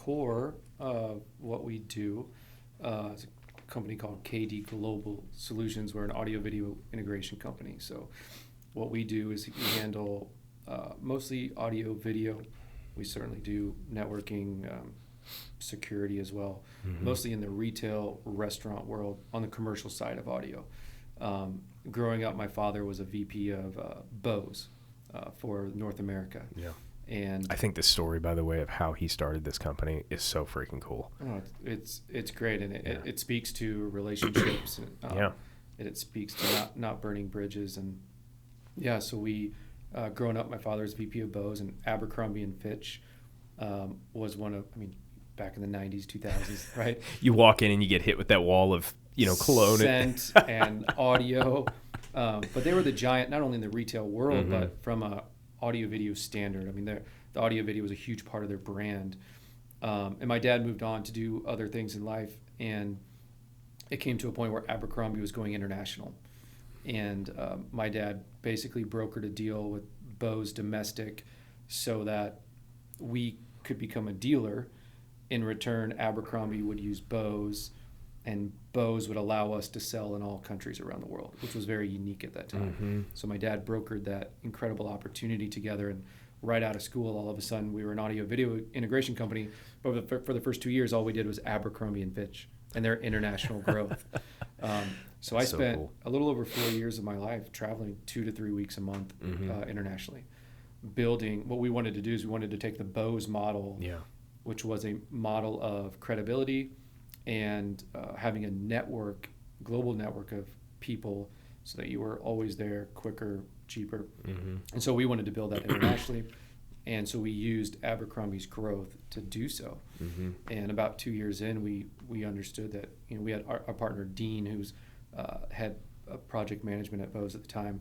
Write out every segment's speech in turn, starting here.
core of what we do is a company called KD Global Solutions. We're an audio video integration company. So what we do is we handle mostly audio video. We certainly do networking, security as well, mostly in the retail restaurant world on the commercial side of audio. Growing up, my father was a VP of Bose for North America. Yeah. And I think the story, by the way, of how he started this company is so freaking cool. Oh, it's great, and it speaks to relationships. And, it speaks to not burning bridges, and so we, growing up, my father's VP of Bose, and Abercrombie and Fitch was one of, back in the 90s, 2000s, right? You walk in and you get hit with that wall of cologne, scent, and audio, but they were the giant, not only in the retail world, but from a audio video standard. The audio video was a huge part of their brand. And my dad moved on to do other things in life, and it came to a point where Abercrombie was going international. And my dad basically brokered a deal with Bose Domestic so that we could become a dealer. In return, Abercrombie would use Bose, and Bose would allow us to sell in all countries around the world, which was very unique at that time. So my dad brokered that incredible opportunity together, and right out of school, all of a sudden, we were an audio video integration company. But for the first 2 years, all we did was Abercrombie and Fitch and their international growth. So I spent a little over 4 years of my life traveling 2 to 3 weeks a month internationally, building. What we wanted to do is we wanted to take the Bose model, which was a model of credibility and having a global network of people, so that you were always there, quicker, cheaper. And so we wanted to build that internationally. And so we used Abercrombie's growth to do so. And about 2 years in, we understood that, we had our partner, Dean, who's had project management at Bose at the time.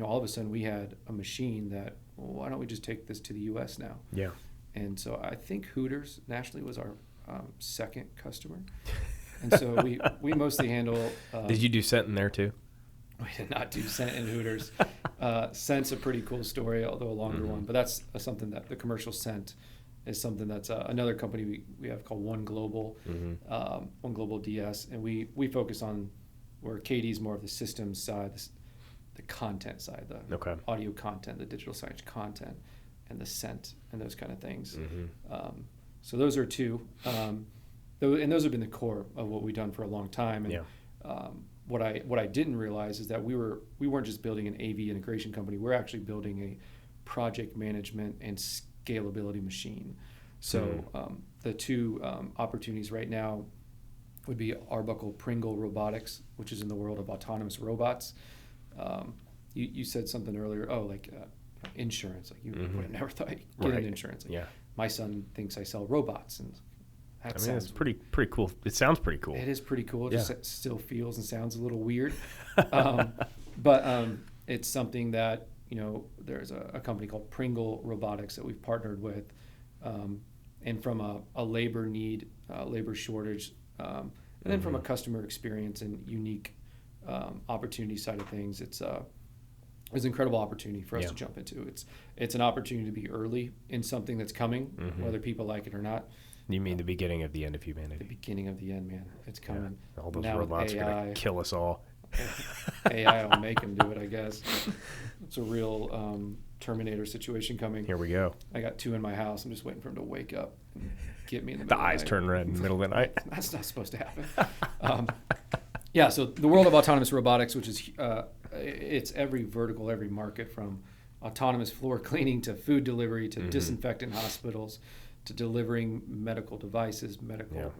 All of a sudden we had a machine that, well, why don't we just take this to the U.S. now? Yeah. And so I think Hooters nationally was our second customer. And so we mostly handle... Did you do scent in there too? We did not do scent in Hooters. Scent's a pretty cool story, although a longer one. But that's something that the commercial scent is something that's another company we have called One Global, One Global DS. And we focus on where KD's more of the systems side, the content side, the audio content, the digital signage content, and the scent and those kind of things. So those are two. And those have been the core of what we've done for a long time. And what I didn't realize is that we weren't just building an AV integration company. We're actually building a project management and scalability machine. So the two opportunities right now would be Arbuckle Pringle Robotics, which is in the world of autonomous robots. You said something earlier, insurance. Like you would have never thought you'd get an insurance. My son thinks I sell robots, and it's pretty cool. It sounds pretty cool. It is pretty cool. It just still feels and sounds a little weird. But it's something that, there's a company called Pringle Robotics that we've partnered with. And from a labor need, labor shortage, and then from a customer experience and unique opportunity side of things, it's an incredible opportunity for us to jump into. It's an opportunity to be early in something that's coming, whether people like it or not. You mean the beginning of the end of humanity? The beginning of the end, man. It's coming. Yeah. All those robots are going to kill us all. AI will make them do it, I guess. It's a real Terminator situation coming. Here we go. I got 2 in my house. I'm just waiting for them to wake up and get me in the The middle of the night. eyes turn red in the middle of the night. That's not supposed to happen. So the world of autonomous robotics, which is it's every vertical, every market, from autonomous floor cleaning to food delivery to disinfectant hospitals to delivering medical devices,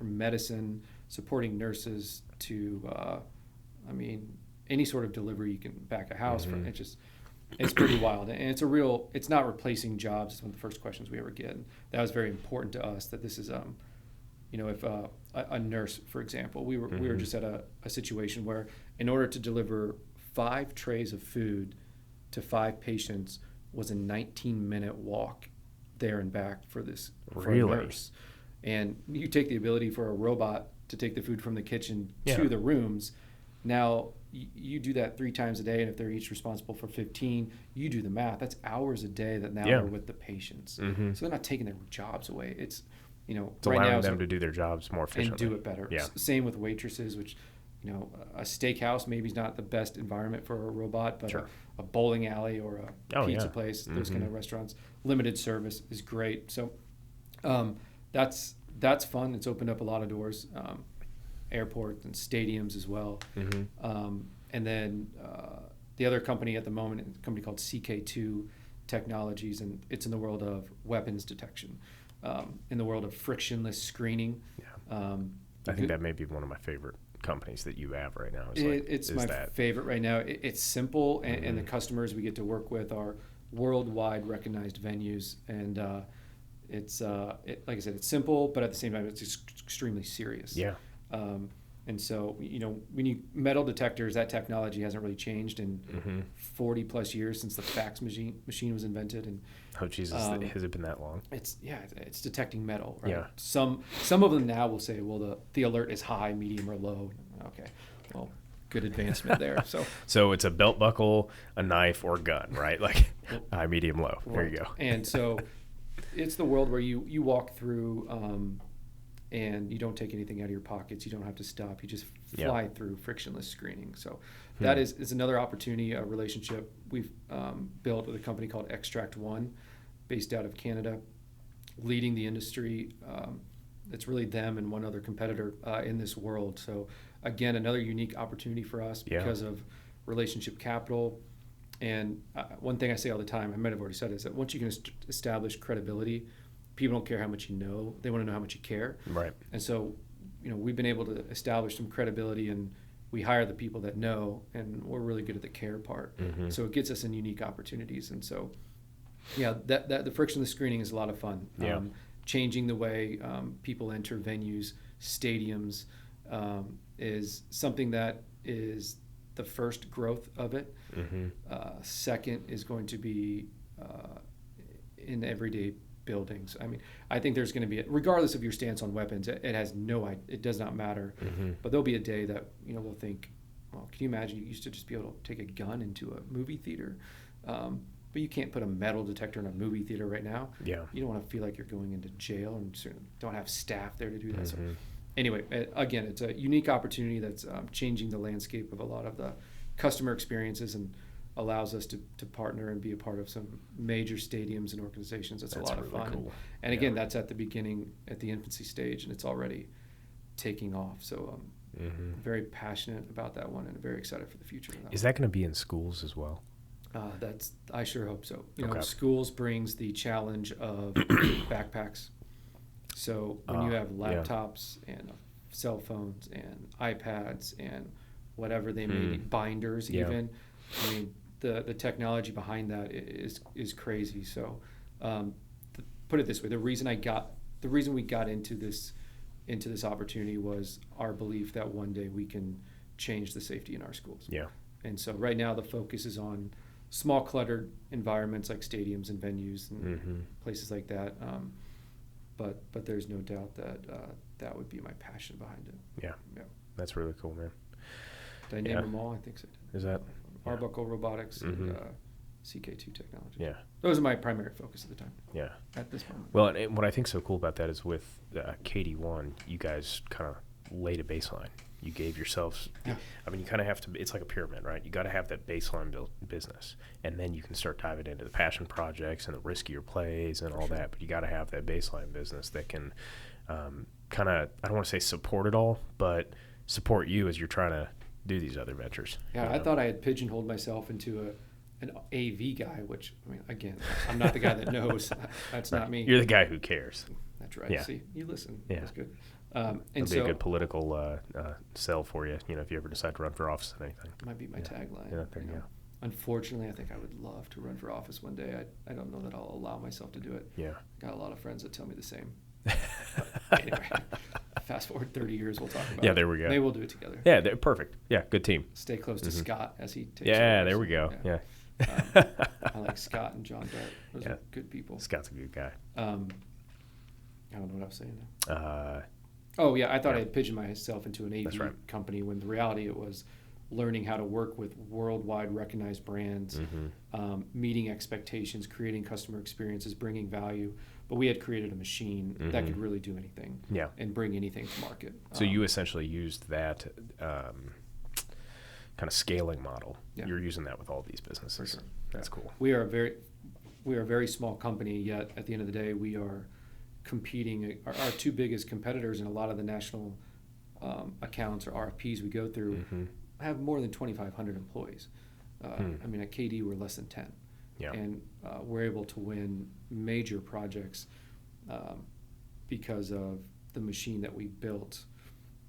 medicine, supporting nurses to, any sort of delivery you can back a house from. It's pretty wild. And it's not replacing jobs. It's one of the first questions we ever get. And that was very important to us, that this is, if a nurse, for example, we were just at a situation where in order to deliver 5 trays of food to 5 patients was a 19-minute walk there and back for a nurse. And you take the ability for a robot to take the food from the kitchen to the rooms. Now you do that 3 times a day, and if they're each responsible for 15, you do the math. That's hours a day that now are with the patients. So they're not taking their jobs away. It's right allowing now them to do their jobs more efficiently. and do it better. Yeah. Same with waitresses, which, a steakhouse maybe is not the best environment for a robot, but Sure. a bowling alley or a pizza yeah. place, those kind of restaurants, limited service is great. So that's fun. It's opened up a lot of doors, airports and stadiums as well. And then the other company at the moment is a company called CK2 Technologies, and it's in the world of weapons detection, in the world of frictionless screening. Yeah. I think that may be one of my favorite companies that you have right now. It's my favorite right now. It's simple, and the customers we get to work with are worldwide recognized venues, and it's like I said, it's simple, but at the same time, it's extremely serious. Yeah. And so, when you metal detectors, that technology hasn't really changed in 40 plus years since the fax machine was invented. And oh Jesus, has it been that long? It's detecting metal, right? Yeah. Some of them now will say, well, the alert is high, medium, or low. Okay, well, good advancement there. So it's a belt buckle, a knife, or a gun, right? Like high, medium, low. Right. There you go. And so it's the world where you walk through. And you don't take anything out of your pockets. You don't have to stop. You just fly through frictionless screening. So that is another opportunity, a relationship we've built with a company called Extract One, based out of Canada, leading the industry. It's really them and one other competitor in this world. So again, another unique opportunity for us because of relationship capital. And one thing I say all the time, I might have already said, is that once you can establish credibility, people don't care how much you know. They want to know how much you care. Right. And so, we've been able to establish some credibility, and we hire the people that know, and we're really good at the care part. So it gets us in unique opportunities. And so, that the frictionless screening is a lot of fun. Yeah. Changing the way people enter venues, stadiums, is something that is the first growth of it. Second is going to be in everyday buildings. I mean, I think there's going to be, regardless of your stance on weapons, it does not matter. But there'll be a day that we'll think, well, can you imagine you used to just be able to take a gun into a movie theater, but you can't put a metal detector in a movie theater right now. Yeah. You don't want to feel like you're going into jail, and certainly don't have staff there to do that. So anyway, again, it's a unique opportunity that's changing the landscape of a lot of the customer experiences, and allows us to partner and be a part of some major stadiums and organizations. That's a lot of really fun. Cool. And again, that's at the beginning, at the infancy stage, and it's already taking off. So I'm very passionate about that one, and very excited for the future of that. Is that going to be in schools as well? I sure hope so. Schools brings the challenge of backpacks. So when you have laptops and cell phones and iPads and whatever they may be, binders even, I mean, the technology behind that is crazy. So put it this way, the reason we got into this opportunity was our belief that one day we can change the safety in our schools. Yeah. And so right now the focus is on small cluttered environments like stadiums and venues and places like that. But there's no doubt that that would be my passion behind it. Yeah. That's really cool, man. Did I name them all? I think so. Is that Arbuckle Robotics and CK2 Technology. Yeah. Those are my primary focus at the time. Yeah. At this moment. Well, and what I think so cool about that is with KD1, you guys kind of laid a baseline. You gave yourselves, I mean, you kind of have to, it's like a pyramid, right? You got to have that baseline business, and then you can start diving into the passion projects and the riskier plays and all that, but you got to have that baseline business that can kind of, I don't want to say support it all, but support you as you're trying to do these other ventures. Yeah, I thought I had pigeonholed myself into an AV guy, which, I mean, again, I'm not the guy that knows. That's not me. You're the guy who cares. That's right. Yeah. See, you listen. Yeah. That's good. It'll be a good political sell for you, if you ever decide to run for office and anything. Might be my tagline. Yeah, there you go. Unfortunately, I think I would love to run for office one day. I don't know that I'll allow myself to do it. Yeah. Got a lot of friends that tell me the same. But anyway, fast forward 30 years, we'll talk about it. Yeah, there we go. Maybe we'll do it together. Yeah, perfect. Yeah, good team. Stay close to Scott as he takes Yeah, over. there we go. Yeah. I like Scott and John Dart. Those are good people. Scott's a good guy. I don't know what I was saying now. I thought I had pigeoned myself into an AV company when the reality it was learning how to work with worldwide recognized brands, meeting expectations, creating customer experiences, bringing value, but we had created a machine that could really do anything and bring anything to market. So you essentially used that kind of scaling model. You're using that with all these businesses. For sure. That's cool. We are a very small company, yet at the end of the day, we are competing. Our two biggest competitors in a lot of the national accounts or RFPs we go through have more than 2,500 employees. I mean, at KD, we're less than 10. Yeah. And we're able to win major projects because of the machine that we built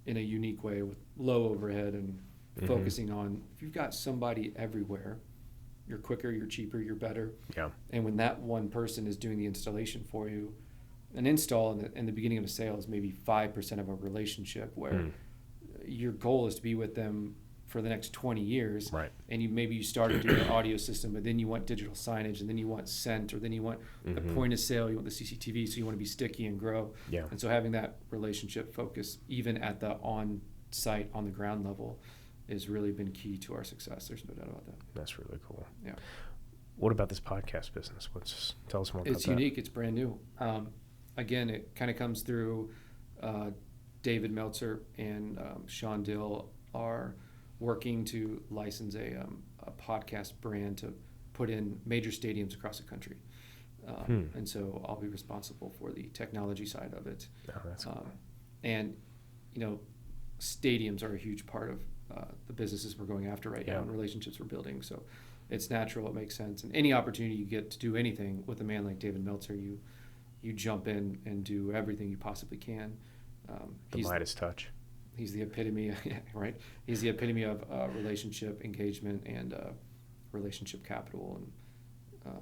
in a unique way with low overhead and focusing on, if you've got somebody everywhere, you're quicker, you're cheaper, you're better. Yeah. And when that one person is doing the installation for you, an install in the beginning of a sale is maybe 5% of a relationship where your goal is to be with them for the next 20 years. Right. And maybe you started doing an audio system, but then you want digital signage, and then you want scent, or then you want the point of sale, you want the CCTV, so you want to be sticky and grow. Yeah. And so having that relationship focus, even at the on-site, on the ground level, has really been key to our success. There's no doubt about that. That's really cool. Yeah. What about this podcast business? Tell us more about that. It's unique. It's brand new. Again, it kind of comes through David Meltzer and Sean Dill are working to license a podcast brand to put in major stadiums across the country. And so I'll be responsible for the technology side of it. Oh, that's cool. And, stadiums are a huge part of the businesses we're going after right now and relationships we're building. So it's natural, it makes sense. And any opportunity you get to do anything with a man like David Meltzer, you jump in and do everything you possibly can. The Midas touch. He's the epitome, right? He's the epitome of relationship engagement and relationship capital. And